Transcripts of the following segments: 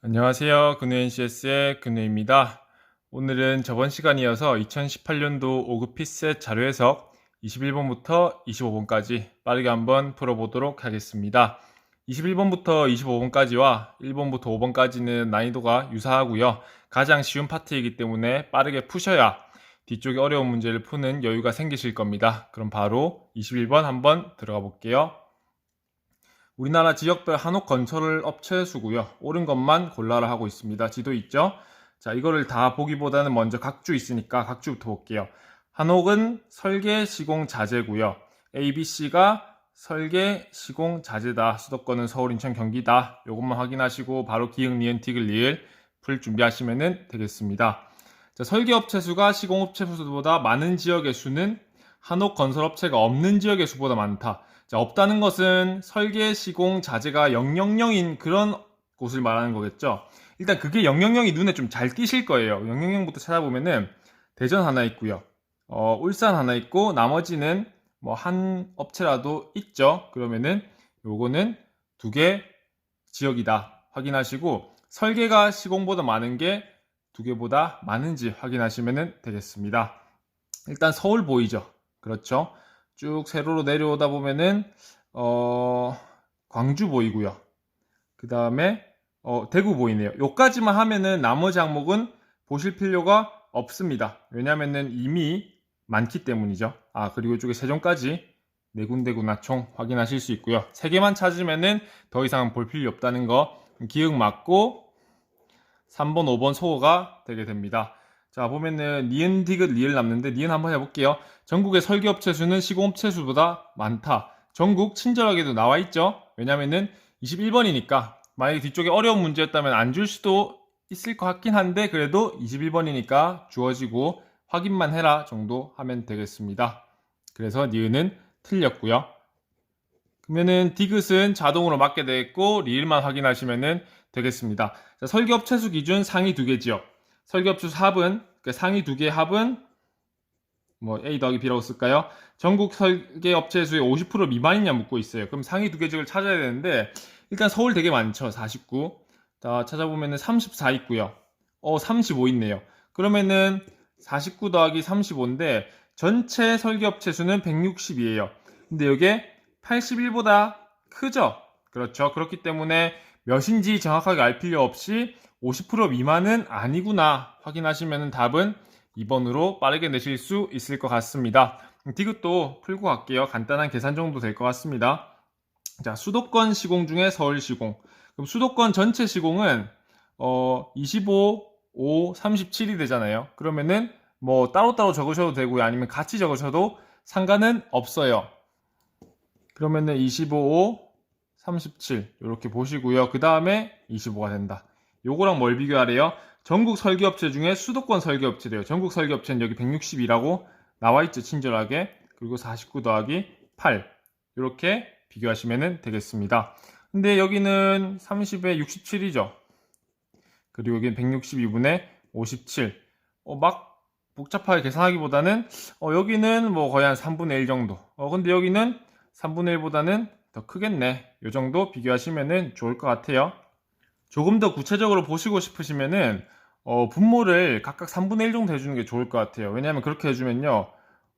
안녕하세요. 근우 NCS의 근우입니다. 오늘은 저번 시간이어서 2018년도 5급 피셋 자료 해석 21번부터 25번까지 빠르게 한번 풀어보도록 하겠습니다. 21번부터 25번까지와 1번부터 5번까지는 난이도가 유사하고요. 가장 쉬운 파트이기 때문에 빠르게 푸셔야 뒤쪽에 어려운 문제를 푸는 여유가 생기실 겁니다. 그럼 바로 21번 한번 들어가 볼게요. 우리나라 지역별 한옥 건설 업체 수고요. 옳은 것만 골라라 하고 있습니다. 지도 있죠? 자, 이거를 다 보기보다는 먼저 각주 있으니까 각주부터 볼게요. 한옥은 설계, 시공, 자재고요. ABC가 설계, 시공, 자재다. 수도권은 서울, 인천, 경기다. 요것만 확인하시고 바로 기역, 니은, 디귿, 리을 풀 준비하시면 되겠습니다. 자, 설계업체 수가 시공업체 수보다 많은 지역의 수는 한옥 건설업체가 없는 지역의 수보다 많다. 자, 없다는 것은 설계, 시공, 자재가 000인 그런 곳을 말하는 거겠죠. 일단 그게 000이 눈에 좀 잘 띄실 거예요. 000부터 찾아보면은 대전 하나 있고요. 울산 하나 있고 나머지는 뭐 한 업체라도 있죠. 그러면은 요거는 두 개 지역이다 확인하시고 설계가 시공보다 많은 게 두 개보다 많은지 확인하시면 되겠습니다. 일단 서울 보이죠. 그렇죠. 쭉 세로로 내려오다 보면은 광주 보이고요. 그 다음에 대구 보이네요. 요까지만 하면은 나머지 항목은 보실 필요가 없습니다. 왜냐면은 이미 많기 때문이죠. 그리고 이쪽에 세종까지 네 군데구나 총 확인하실 수 있고요. 세 개만 찾으면은 더 이상 볼 필요 없다는 거 기억 맞고 3번, 5번 소호가 되게 됩니다. 자, 보면은 니은, 디귿, 리을 남는데 니은 한번 해볼게요. 전국의 설계업체 수는 시공업체 수보다 많다. 전국 친절하게도 나와 있죠. 왜냐면은 21번이니까 만약에 뒤쪽에 어려운 문제였다면 안 줄 수도 있을 것 같긴 한데 그래도 21번이니까 주어지고 확인만 해라 정도 하면 되겠습니다. 그래서 니은은 틀렸고요. 그러면은 디귿은 자동으로 맞게 되겠고 리을만 확인하시면 되겠습니다. 자, 설계업체 수 기준 상위 2개 지역. 설계업체 수 합은 그러니까 상위 2개 합은 뭐 A 더하기 B라고 쓸까요? 전국 설계업체 수의 50% 미만이냐 묻고 있어요. 그럼 상위 2개 지역을 찾아야 되는데 일단 서울 되게 많죠. 49. 자, 찾아보면은 34 있고요. 35 있네요. 그러면은 49 더하기 35인데 전체 설계업체 수는 160이에요. 근데 이게 81보다 크죠? 그렇죠. 그렇기 때문에 몇인지 정확하게 알 필요 없이 50% 미만은 아니구나 확인하시면 답은 2번으로 빠르게 내실 수 있을 것 같습니다. 디귿도 풀고 갈게요. 간단한 계산 정도 될 것 같습니다. 자, 수도권 시공 중에 서울 시공. 그럼 수도권 전체 시공은 25, 5, 37이 되잖아요. 그러면은 뭐 따로따로 적으셔도 되고요. 아니면 같이 적으셔도 상관은 없어요. 그러면은 25, 37 이렇게 보시고요. 그 다음에 25가 된다. 요거랑 뭘 비교하래요? 전국 설계업체 중에 수도권 설계업체래요. 전국 설계업체는 여기 160이라고 나와있죠. 친절하게. 그리고 49 더하기 8 이렇게 비교하시면 되겠습니다. 근데 여기는 30에 67이죠. 그리고 여기는 162분의 57. 막 복잡하게 계산하기보다는 여기는 뭐 거의 한 3분의 1 정도. 근데 여기는 3분의 1보다는 더 크겠네. 이 정도 비교하시면 좋을 것 같아요. 조금 더 구체적으로 보시고 싶으시면은 분모를 각각 3분의 1 정도 해주는 게 좋을 것 같아요. 왜냐하면 그렇게 해주면요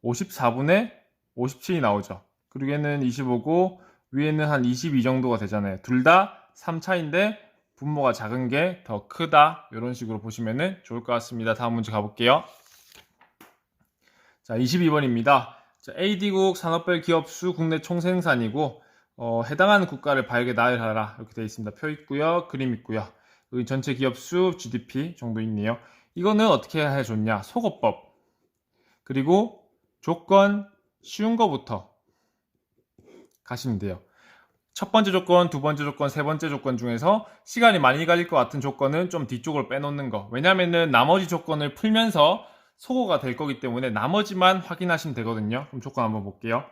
54분의 57이 나오죠. 그리고 얘는 25고 위에는 한 22 정도가 되잖아요. 둘 다 3 차인데 분모가 작은 게 더 크다. 이런 식으로 보시면 좋을 것 같습니다. 다음 문제 가볼게요. 자, 22번입니다. 자, AD국 산업별 기업수 국내 총생산이고 해당하는 국가를 바르게 나열하라 이렇게 되어 있습니다. 표 있고요. 그림 있고요. 여기 전체 기업수 GDP 정도 있네요. 이거는 어떻게 해줬냐? 소거법. 그리고 조건 쉬운 거부터 가시면 돼요. 첫 번째 조건, 두 번째 조건, 세 번째 조건 중에서 시간이 많이 걸릴 것 같은 조건은 좀 뒤쪽으로 빼놓는 거. 왜냐면은 나머지 조건을 풀면서 소거가 될 거기 때문에 나머지만 확인하시면 되거든요. 그럼 조건 한번 볼게요.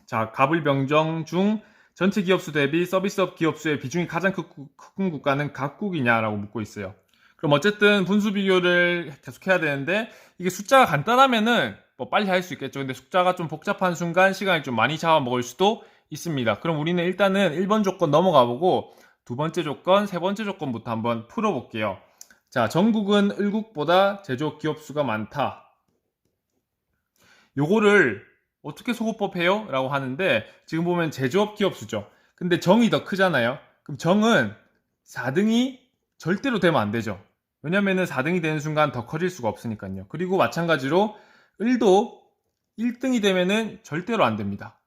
자, 갑을병정 중 전체 기업수 대비 서비스업 기업수의 비중이 가장 큰 국가는 각국이냐라고 묻고 있어요. 그럼 어쨌든 분수 비교를 계속해야 되는데 이게 숫자가 간단하면은 뭐 빨리 할 수 있겠죠. 근데 숫자가 좀 복잡한 순간 시간이 좀 많이 잡아먹을 수도 있습니다. 그럼 우리는 일단은 1번 조건 넘어가 보고 두 번째 조건, 세 번째 조건부터 한번 풀어볼게요. 자, 전국은 을국보다 제조업 기업수가 많다. 요거를 어떻게 소거법해요? 라고 하는데 지금 보면 제조업 기업수죠. 근데 정이 더 크잖아요. 그럼 정은 4등이 절대로 되면 안 되죠. 왜냐면은 4등이 되는 순간 더 커질 수가 없으니까요. 그리고 마찬가지로 을도 1등이 되면은 절대로 안 됩니다.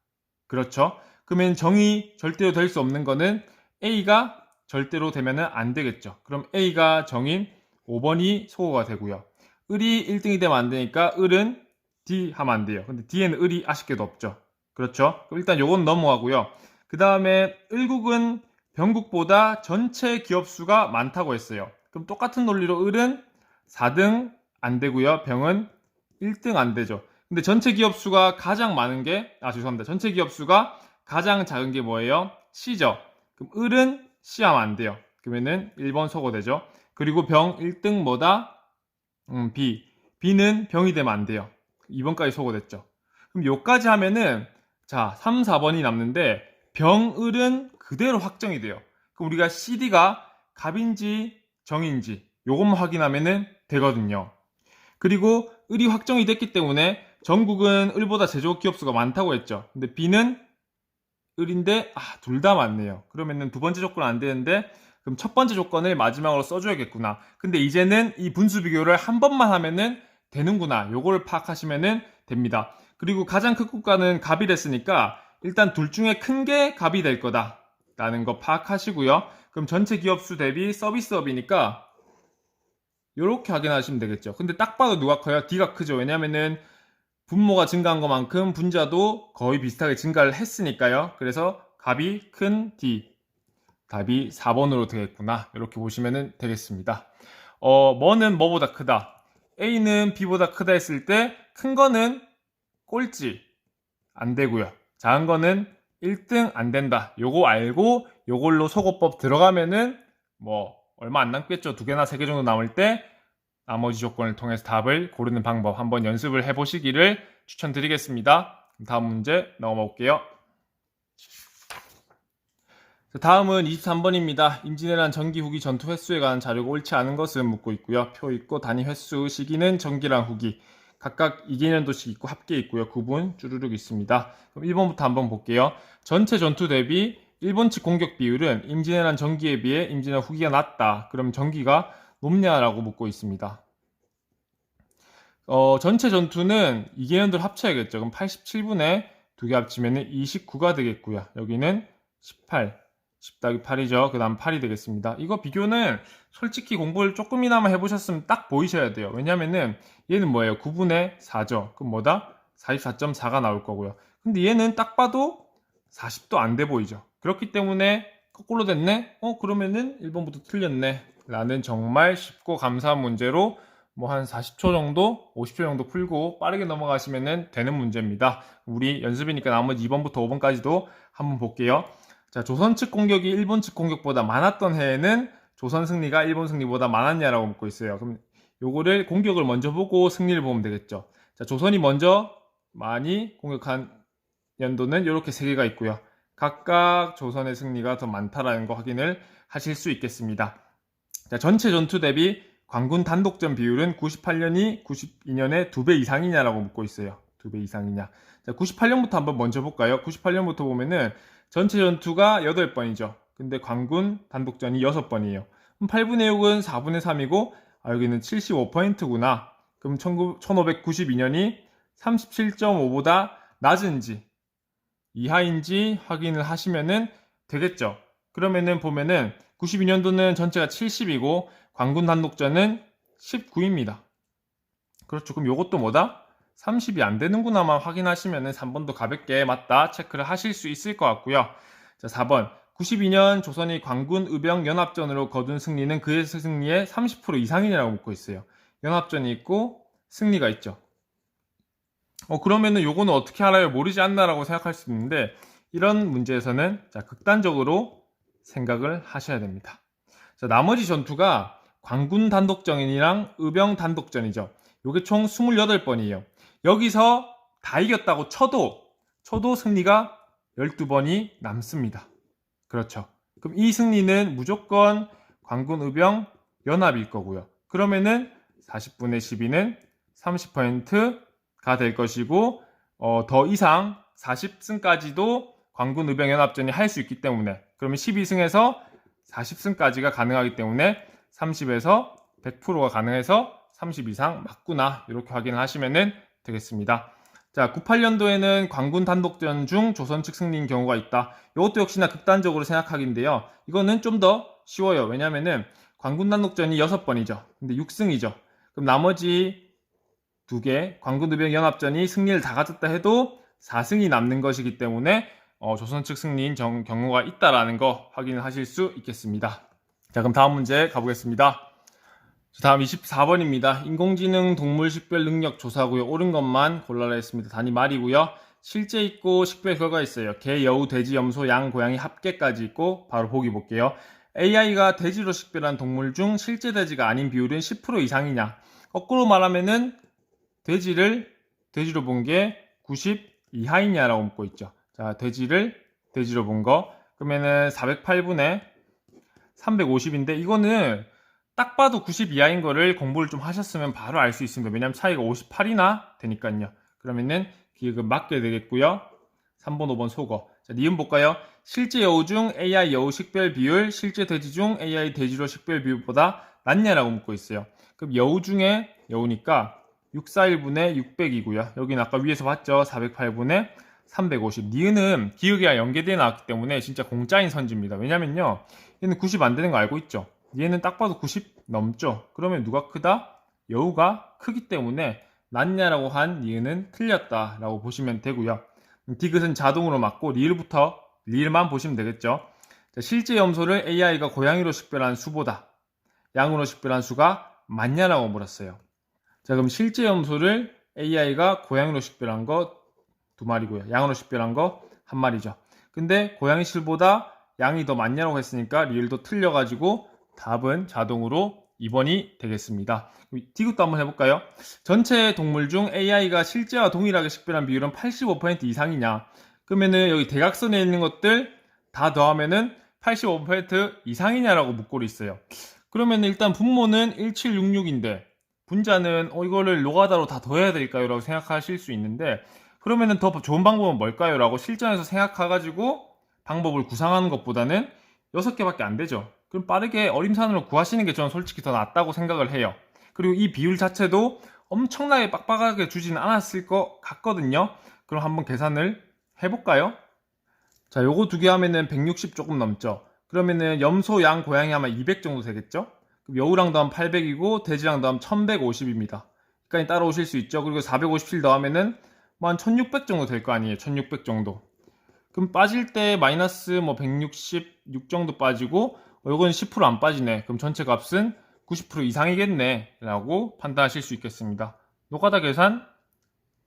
그렇죠? 그러면 정이 절대로 될 수 없는 거는 A가 절대로 되면은 안 되겠죠. 그럼 A가 정인 5번이 소거가 되고요. 을이 1등이 되면 안 되니까 을은 D 하면 안 돼요. 근데 D에는 을이 아쉽게도 없죠. 그렇죠? 그럼 일단 요건 넘어가고요. 그 다음에 을국은 병국보다 전체 기업 수가 많다고 했어요. 그럼 똑같은 논리로 을은 4등 안 되고요. 병은 1등 안 되죠. 근데 전체 기업 수가 가장 많은 게, 죄송합니다. 전체 기업 수가 가장 작은 게 뭐예요? C죠. 그럼 을은 C 하면 안 돼요. 그러면은 1번 소거되죠. 그리고 병 1등 뭐다? B. B는 병이 되면 안 돼요. 2번까지 소거됐죠. 그럼 요까지 하면은, 자, 3, 4번이 남는데, 병을은 그대로 확정이 돼요. 그럼 우리가 CD가 갑인지 정인지 요것만 확인하면은 되거든요. 그리고 을이 확정이 됐기 때문에 전국은 을보다 제조업 기업수가 많다고 했죠. 근데 B는 을인데 둘 다 맞네요. 그러면은 두 번째 조건은 안 되는데 그럼 첫 번째 조건을 마지막으로 써줘야겠구나. 근데 이제는 이 분수 비교를 한 번만 하면은 되는구나. 요걸 파악하시면은 됩니다. 그리고 가장 큰 국가는 갑이 됐으니까 일단 둘 중에 큰 게 갑이 될 거다 라는 거 파악하시고요. 그럼 전체 기업수 대비 서비스업이니까 요렇게 확인하시면 되겠죠. 근데 딱 봐도 누가 커요? D가 크죠. 왜냐면은 분모가 증가한 것만큼 분자도 거의 비슷하게 증가를 했으니까요. 그래서 값이 큰 D. 답이 4번으로 되겠구나. 이렇게 보시면 되겠습니다. 뭐는 뭐보다 크다. A는 B보다 크다 했을 때 큰 거는 꼴찌 안 되고요. 작은 거는 1등 안 된다. 요거 알고 요걸로 소거법 들어가면은 뭐 얼마 안 남겠죠. 2개나 3개 정도 남을 때 나머지 조건을 통해서 답을 고르는 방법 한번 연습을 해보시기를 추천드리겠습니다. 다음 문제 넘어가 볼게요. 다음은 23번입니다. 임진왜란 전기 후기 전투 횟수에 관한 자료가 옳지 않은 것은 묻고 있고요. 표 있고 단위 횟수 시기는 전기랑 후기 각각 2개년도씩 있고 합계 있고요. 구분 쭈루룩 있습니다. 그럼 1번부터 한번 볼게요. 전체 전투 대비 일본 측 공격 비율은 임진왜란 전기에 비해 임진왜란 후기가 낮다. 그럼 전기가 높냐라고 묻고 있습니다. 전체 전투는 2개년도를 합쳐야겠죠. 그럼 87분에 2개 합치면 29가 되겠고요. 여기는 18, 10 더하기 8이죠. 그 다음 8이 되겠습니다. 이거 비교는 솔직히 공부를 조금이나마 해보셨으면 딱 보이셔야 돼요. 왜냐면은 얘는 뭐예요? 9분의 4죠. 그럼 뭐다? 44.4가 나올 거고요. 근데 얘는 딱 봐도 40도 안 돼 보이죠. 그렇기 때문에 거꾸로 됐네? 그러면은 1번부터 틀렸네. 라는 정말 쉽고 감사한 문제로 뭐 한 40초 정도, 50초 정도 풀고 빠르게 넘어가시면 되는 문제입니다. 우리 연습이니까 나머지 2번부터 5번까지도 한번 볼게요. 자, 조선 측 공격이 일본 측 공격보다 많았던 해에는 조선 승리가 일본 승리보다 많았냐라고 묻고 있어요. 그럼 요거를 공격을 먼저 보고 승리를 보면 되겠죠. 자, 조선이 먼저 많이 공격한 연도는 이렇게 3개가 있고요. 각각 조선의 승리가 더 많다라는 거 확인을 하실 수 있겠습니다. 자, 전체 전투 대비 관군 단독전 비율은 98년이 92년의 2배 이상이냐라고 묻고 있어요. 2배 이상이냐. 자, 98년부터 한번 먼저 볼까요? 98년부터 보면은 전체 전투가 8번이죠. 근데 관군 단독전이 6번이에요. 그럼 8분의 6은 4분의 3이고, 여기는 75%구나. 그럼 1592년이 37.5보다 낮은지, 이하인지 확인을 하시면은 되겠죠. 그러면은 보면은 92년도는 전체가 70이고, 관군 단독전은 19입니다. 그렇죠. 그럼 요것도 뭐다? 30이 안 되는구나만 확인하시면은 3번도 가볍게 맞다 체크를 하실 수 있을 것 같고요. 자, 4번. 92년 조선이 관군 의병 연합전으로 거둔 승리는 그의 승리의 30% 이상이라고 묻고 있어요. 연합전이 있고 승리가 있죠. 그러면은 요거는 어떻게 알아요? 모르지 않나라고 생각할 수 있는데 이런 문제에서는 자, 극단적으로 생각을 하셔야 됩니다. 자, 나머지 전투가 관군 단독전이랑 의병 단독전이죠. 요게 총 28번이에요. 여기서 다 이겼다고 쳐도 승리가 12번이 남습니다. 그렇죠. 그럼 이 승리는 무조건 관군의병 연합일 거고요. 그러면은 40분의 12는 30%가 될 것이고 더 이상 40승까지도 관군의병 연합전이 할 수 있기 때문에 그러면 12승에서 40승까지가 가능하기 때문에 30에서 100%가 가능해서 30 이상 맞구나 이렇게 확인을 하시면 되겠습니다. 자, 98년도에는 관군 단독전 중 조선 측 승리인 경우가 있다. 이것도 역시나 극단적으로 생각하기인데요. 이거는 좀 더 쉬워요. 왜냐면은 관군 단독전이 6번이죠. 근데 6승이죠. 그럼 나머지 2개 관군의병 연합전이 승리를 다 가졌다 해도 4승이 남는 것이기 때문에 조선 측 승리인 경우가 있다라는 거 확인을 하실 수 있겠습니다. 자, 그럼 다음 문제 가보겠습니다. 다음 24번입니다. 인공지능 동물 식별 능력 조사고요. 옳은 것만 골라라 했습니다. 단위 말이고요. 실제 있고 식별 결과 있어요. 개, 여우, 돼지, 염소, 양, 고양이 합계까지 있고 바로 보기 볼게요. AI가 돼지로 식별한 동물 중 실제 돼지가 아닌 비율은 10% 이상이냐. 거꾸로 말하면은 돼지로 본 게 90 이하이냐라고 묻고 있죠. 자, 돼지로 본 거. 그러면은 408분의 350인데 이거는 딱 봐도 90 이하인 거를 공부를 좀 하셨으면 바로 알 수 있습니다. 왜냐면 차이가 58이나 되니까요. 그러면은 기억은 맞게 되겠고요. 3번, 5번 속어. 자, 니은 볼까요? 실제 여우 중 AI 여우 식별 비율, 실제 돼지 중 AI 돼지로 식별 비율보다 낮냐라고 묻고 있어요. 그럼 여우 중에 여우니까 641분의 600이고요. 여기는 아까 위에서 봤죠? 408분의 350. 니은은 기억이랑 연계되어 나왔기 때문에 진짜 공짜인 선지입니다. 왜냐면요. 얘는 90 안 되는 거 알고 있죠? 얘는 딱 봐도 90 넘죠? 그러면 누가 크다? 여우가 크기 때문에 낮냐라고 한 니은은 틀렸다라고 보시면 되고요. 디귿은 자동으로 맞고 리을만 보시면 되겠죠? 자, 실제 염소를 AI가 고양이로 식별한 수보다 양으로 식별한 수가 많냐라고 물었어요. 자, 그럼 실제 염소를 AI가 고양이로 식별한 거 2마리고요. 양으로 식별한 거 1마리죠. 근데 고양이 실보다 양이 더 많냐고 했으니까 리을도 틀려가지고 답은 자동으로 2번이 되겠습니다. 디귿도 한번 해볼까요? 전체 동물 중 AI가 실제와 동일하게 식별한 비율은 85% 이상이냐? 그러면은 여기 대각선에 있는 것들 다 더하면은 85% 이상이냐라고 묻고로 있어요. 그러면 일단 분모는 1766인데 분자는 이거를 노가다로 다 더해야 될까요? 라고 생각하실 수 있는데 그러면은 더 좋은 방법은 뭘까요? 라고 실전에서 생각해가지고 방법을 구상하는 것보다는 6개밖에 안 되죠. 그럼 빠르게 어림산으로 구하시는 게 저는 솔직히 더 낫다고 생각을 해요. 그리고 이 비율 자체도 엄청나게 빡빡하게 주지는 않았을 것 같거든요. 그럼 한번 계산을 해볼까요? 자, 요거 2개 하면은 160 조금 넘죠. 그러면은 염소, 양, 고양이 하면 200 정도 되겠죠? 그럼 여우랑 더하면 800이고 돼지랑 더하면 1150입니다. 여기까지 따라오실 수 있죠. 그리고 457 더하면은 뭐 한 1600 정도 될 거 아니에요. 1600 정도. 그럼 빠질 때 마이너스 뭐 166 정도 빠지고 이건 10%안 빠지네. 그럼 전체 값은 90% 이상이겠네 라고 판단하실 수 있겠습니다. 노가다 계산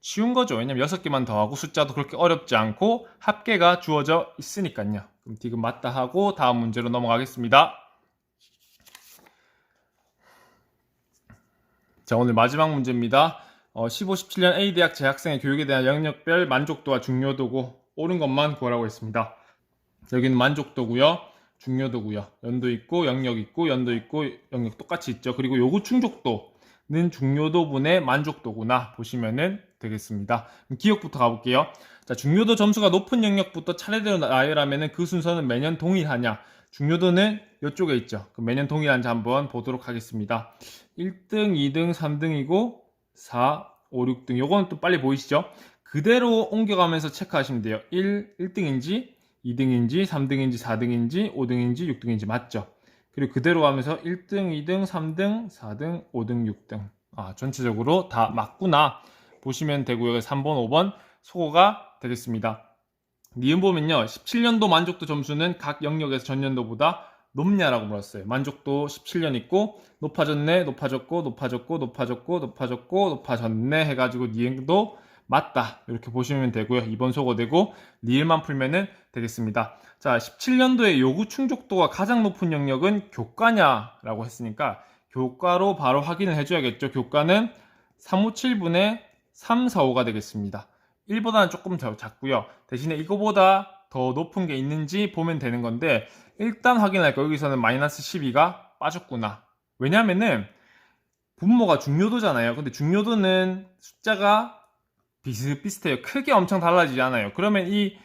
쉬운 거죠. 왜냐면 6개만 더하고 숫자도 그렇게 어렵지 않고 합계가 주어져 있으니까요. 그럼 디귿 맞다 하고 다음 문제로 넘어가겠습니다. 자, 오늘 마지막 문제입니다. 15, 17년 A대학 재학생의 교육에 대한 영역별 만족도와 중요도고 옳은 것만 구하라고 했습니다. 여기는 만족도고요. 중요도고요. 연도 있고 영역 있고 연도 있고 영역 똑같이 있죠. 그리고 요구 충족도는 중요도분의 만족도구나 보시면 되겠습니다. 기억부터 가볼게요. 자, 중요도 점수가 높은 영역부터 차례대로 나열하면 그 순서는 매년 동일하냐? 중요도는 이쪽에 있죠. 그럼 매년 동일한지 한번 보도록 하겠습니다. 1등, 2등, 3등이고 4, 5, 6등. 요거는 또 빨리 보이시죠? 그대로 옮겨가면서 체크하시면 돼요. 1등인지 2등인지 3등인지 4등인지 5등인지 6등인지 맞죠? 그리고 그대로 가면서 1등, 2등, 3등, 4등, 5등, 6등. 전체적으로 다 맞구나 보시면 되고요. 3번, 5번 소거가 되겠습니다. 니은 보면요. 17년도 만족도 점수는 각 영역에서 전년도보다 높냐라고 물었어요. 만족도 17년 있고 높아졌네, 높아졌고, 높아졌고, 높아졌고, 높아졌고, 높아졌네 해가지고 니은도 맞다 이렇게 보시면 되고요. 2번 소거되고 니을만 풀면은 되겠습니다. 자, 17년도에 요구 충족도가 가장 높은 영역은 교과냐라고 했으니까 교과로 바로 확인을 해줘야겠죠. 교과는 357분의 345가 되겠습니다. 1보다는 조금 더 작고요. 대신에 이거보다 더 높은 게 있는지 보면 되는 건데 일단 확인할 거 여기서는 마이너스 12가 빠졌구나. 왜냐면은 분모가 중요도잖아요. 근데 중요도는 숫자가 비슷비슷해요. 크게 엄청 달라지지 않아요. 그러면 이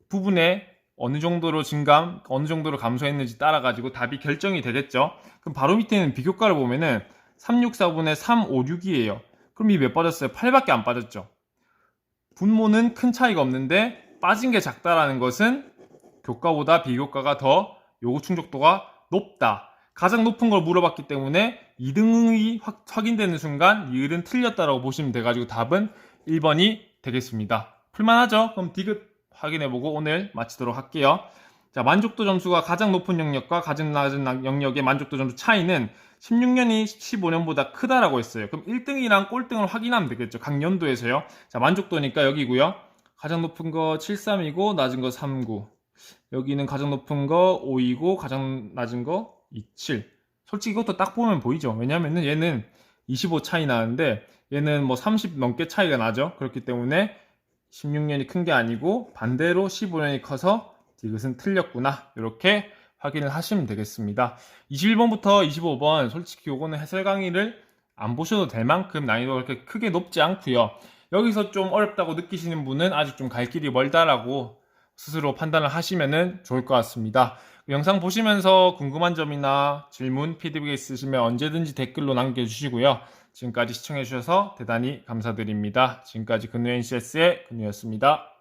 부분에 어느 정도로 증감, 어느 정도로 감소했는지 따라가지고 답이 결정이 되겠죠. 그럼 바로 밑에 있는 비교과를 보면은 364분의 356이에요. 그럼 이 몇 빠졌어요? 8밖에 안 빠졌죠. 분모는 큰 차이가 없는데 빠진 게 작다라는 것은 교과보다 비교과가 더 요구 충족도가 높다. 가장 높은 걸 물어봤기 때문에 2등이 확인되는 순간 니을은 틀렸다라고 보시면 돼가지고 답은 1번이 되겠습니다. 풀만하죠? 그럼 디귿 확인해보고 오늘 마치도록 할게요. 자, 만족도 점수가 가장 높은 영역과 가장 낮은 영역의 만족도 점수 차이는 16년이 15년보다 크다라고 했어요. 그럼 1등이랑 꼴등을 확인하면 되겠죠. 각 연도에서요. 자, 만족도니까 여기고요. 가장 높은 거 73이고 낮은 거 39. 여기는 가장 높은 거 5이고 가장 낮은 거 27. 솔직히 이것도 딱 보면 보이죠. 왜냐면은 얘는 25 차이 나는데 얘는 뭐 30 넘게 차이가 나죠. 그렇기 때문에 16년이 큰 게 아니고 반대로 15년이 커서 디귿은 틀렸구나. 이렇게 확인을 하시면 되겠습니다. 21번부터 25번 솔직히 요거는 해설 강의를 안 보셔도 될 만큼 난이도가 그렇게 크게 높지 않고요. 여기서 좀 어렵다고 느끼시는 분은 아직 좀 갈 길이 멀다라고 스스로 판단을 하시면 좋을 것 같습니다. 영상 보시면서 궁금한 점이나 질문, 피드백 있으시면 언제든지 댓글로 남겨주시고요. 지금까지 시청해주셔서 대단히 감사드립니다. 지금까지 근우 NCS의 근우였습니다.